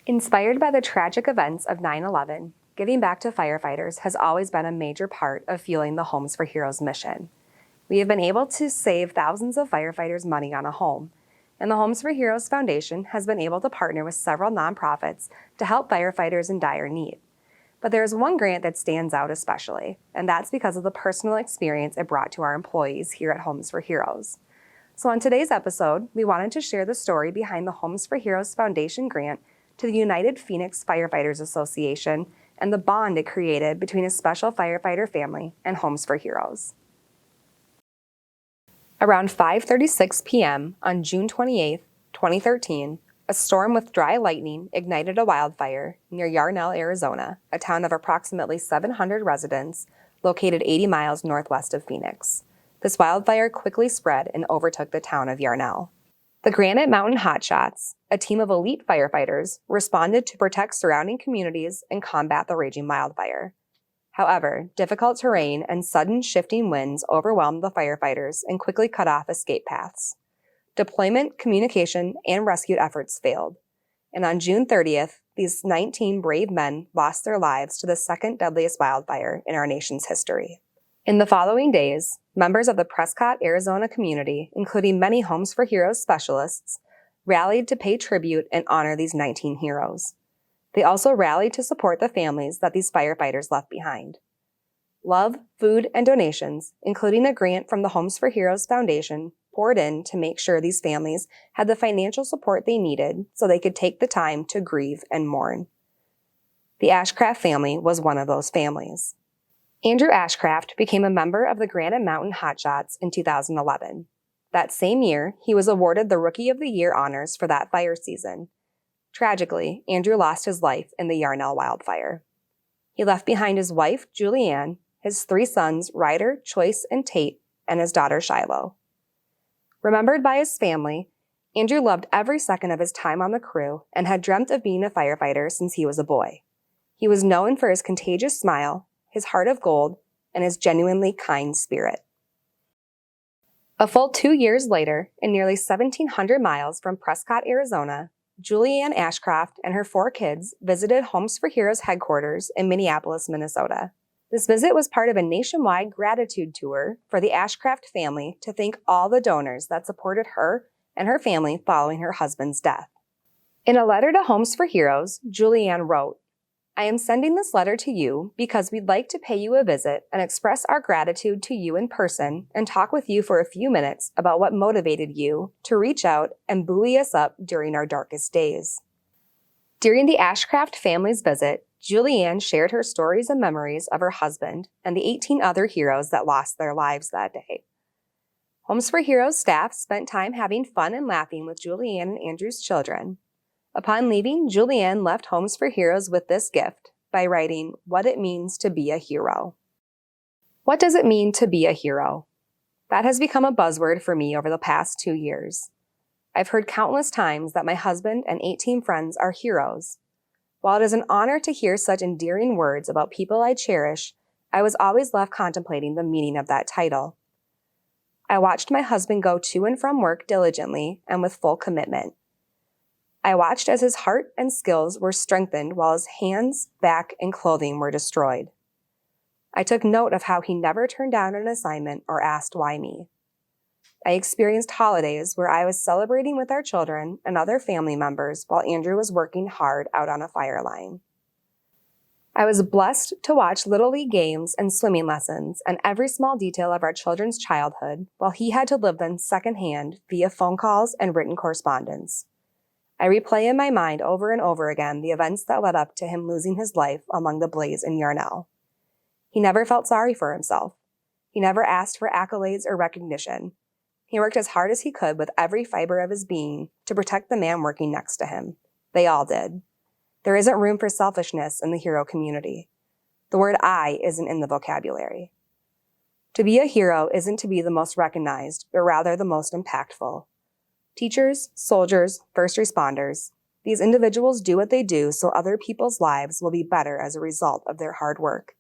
Inspired by the tragic events of 9/11, giving back to firefighters has always been a major part of fueling the Homes for Heroes mission. We have been able to save thousands of firefighters money on a home, and the Homes for Heroes Foundation has been able to partner with several nonprofits to help firefighters in dire need. But there is one grant that stands out especially, and that's because of the personal experience it brought to our employees here at Homes for Heroes. So on today's episode, we wanted to share the story behind the Homes for Heroes Foundation grant to the United Phoenix Firefighters Association and the bond it created between a special firefighter family and Homes for Heroes. Around 5:36 p.m. on June 28, 2013, a storm with dry lightning ignited a wildfire near Yarnell, Arizona, a town of approximately 700 residents located 80 miles northwest of Phoenix. This wildfire quickly spread and overtook the town of Yarnell. The Granite Mountain Hotshots, a team of elite firefighters, responded to protect surrounding communities and combat the raging wildfire. However, difficult terrain and sudden shifting winds overwhelmed the firefighters and quickly cut off escape paths. Deployment, communication, and rescue efforts failed. And on June 30th, these 19 brave men lost their lives to the second deadliest wildfire in our nation's history. In the following days, members of the Prescott, Arizona community, including many Homes for Heroes specialists, rallied to pay tribute and honor these 19 heroes. They also rallied to support the families that these firefighters left behind. Love, food, and donations, including a grant from the Homes for Heroes Foundation, poured in to make sure these families had the financial support they needed so they could take the time to grieve and mourn. The Ashcraft family was one of those families. Andrew Ashcraft became a member of the Granite Mountain Hotshots in 2011. That same year, he was awarded the Rookie of the Year honors for that fire season. Tragically, Andrew lost his life in the Yarnell wildfire. He left behind his wife, Julianne, his 3 sons, Ryder, Choice, and Tate, and his daughter, Shiloh. Remembered by his family, Andrew loved every second of his time on the crew and had dreamt of being a firefighter since he was a boy. He was known for his contagious smile, his heart of gold, and his genuinely kind spirit. A full 2 years later, and nearly 1,700 miles from Prescott, Arizona, Julianne Ashcraft and her 4 kids visited Homes for Heroes headquarters in Minneapolis, Minnesota. This visit was part of a nationwide gratitude tour for the Ashcraft family to thank all the donors that supported her and her family following her husband's death. In a letter to Homes for Heroes, Julianne wrote, "I am sending this letter to you because we'd like to pay you a visit and express our gratitude to you in person and talk with you for a few minutes about what motivated you to reach out and buoy us up during our darkest days." During the Ashcraft family's visit, Julianne shared her stories and memories of her husband and the 18 other heroes that lost their lives that day. Homes for Heroes staff spent time having fun and laughing with Julianne and Andrew's children. Upon leaving, Julianne left Homes for Heroes with this gift by writing what it means to be a hero. What does it mean to be a hero? That has become a buzzword for me over the past 2 years. I've heard countless times that my husband and 18 friends are heroes. While it is an honor to hear such endearing words about people I cherish, I was always left contemplating the meaning of that title. I watched my husband go to and from work diligently and with full commitment. I watched as his heart and skills were strengthened while his hands, back, and clothing were destroyed. I took note of how he never turned down an assignment or asked why me. I experienced holidays where I was celebrating with our children and other family members while Andrew was working hard out on a fire line. I was blessed to watch Little League games and swimming lessons and every small detail of our children's childhood while he had to live them secondhand via phone calls and written correspondence. I replay in my mind over and over again the events that led up to him losing his life among the blaze in Yarnell. He never felt sorry for himself. He never asked for accolades or recognition. He worked as hard as he could with every fiber of his being to protect the man working next to him. They all did. There isn't room for selfishness in the hero community. The word I isn't in the vocabulary. To be a hero isn't to be the most recognized, but rather the most impactful. Teachers, soldiers, first responders, these individuals do what they do so other people's lives will be better as a result of their hard work.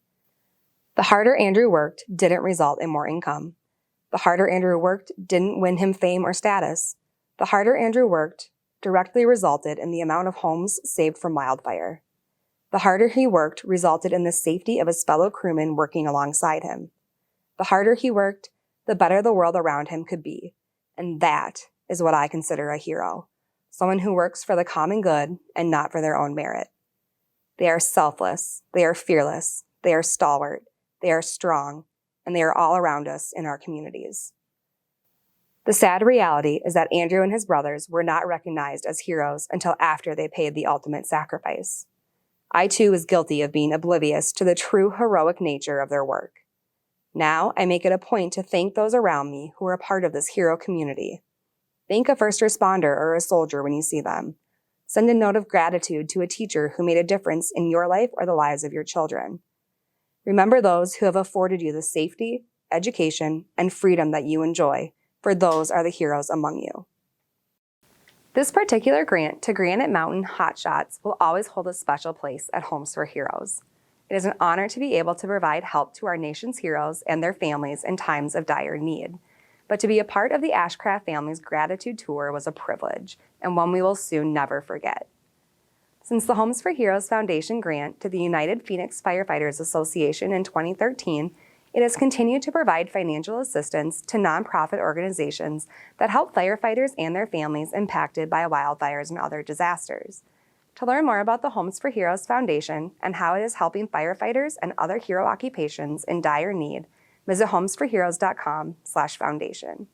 The harder Andrew worked didn't result in more income. The harder Andrew worked didn't win him fame or status. The harder Andrew worked directly resulted in the amount of homes saved from wildfire. The harder he worked resulted in the safety of his fellow crewmen working alongside him. The harder he worked, the better the world around him could be. And that is what I consider a hero, someone who works for the common good and not for their own merit. They are selfless, they are fearless, they are stalwart, they are strong, and they are all around us in our communities. The sad reality is that Andrew and his brothers were not recognized as heroes until after they paid the ultimate sacrifice. I too was guilty of being oblivious to the true heroic nature of their work. Now I make it a point to thank those around me who are a part of this hero community. Thank a first responder or a soldier when you see them. Send a note of gratitude to a teacher who made a difference in your life or the lives of your children. Remember those who have afforded you the safety, education, and freedom that you enjoy, for those are the heroes among you. This particular grant to Granite Mountain Hotshots will always hold a special place at Homes for Heroes. It is an honor to be able to provide help to our nation's heroes and their families in times of dire need. But to be a part of the Ashcraft family's gratitude tour was a privilege, and one we will soon never forget. Since the Homes for Heroes Foundation grant to the United Phoenix Firefighters Association in 2013, it has continued to provide financial assistance to nonprofit organizations that help firefighters and their families impacted by wildfires and other disasters. To learn more about the Homes for Heroes Foundation and how it is helping firefighters and other hero occupations in dire need, visit homesforheroes.com/foundation.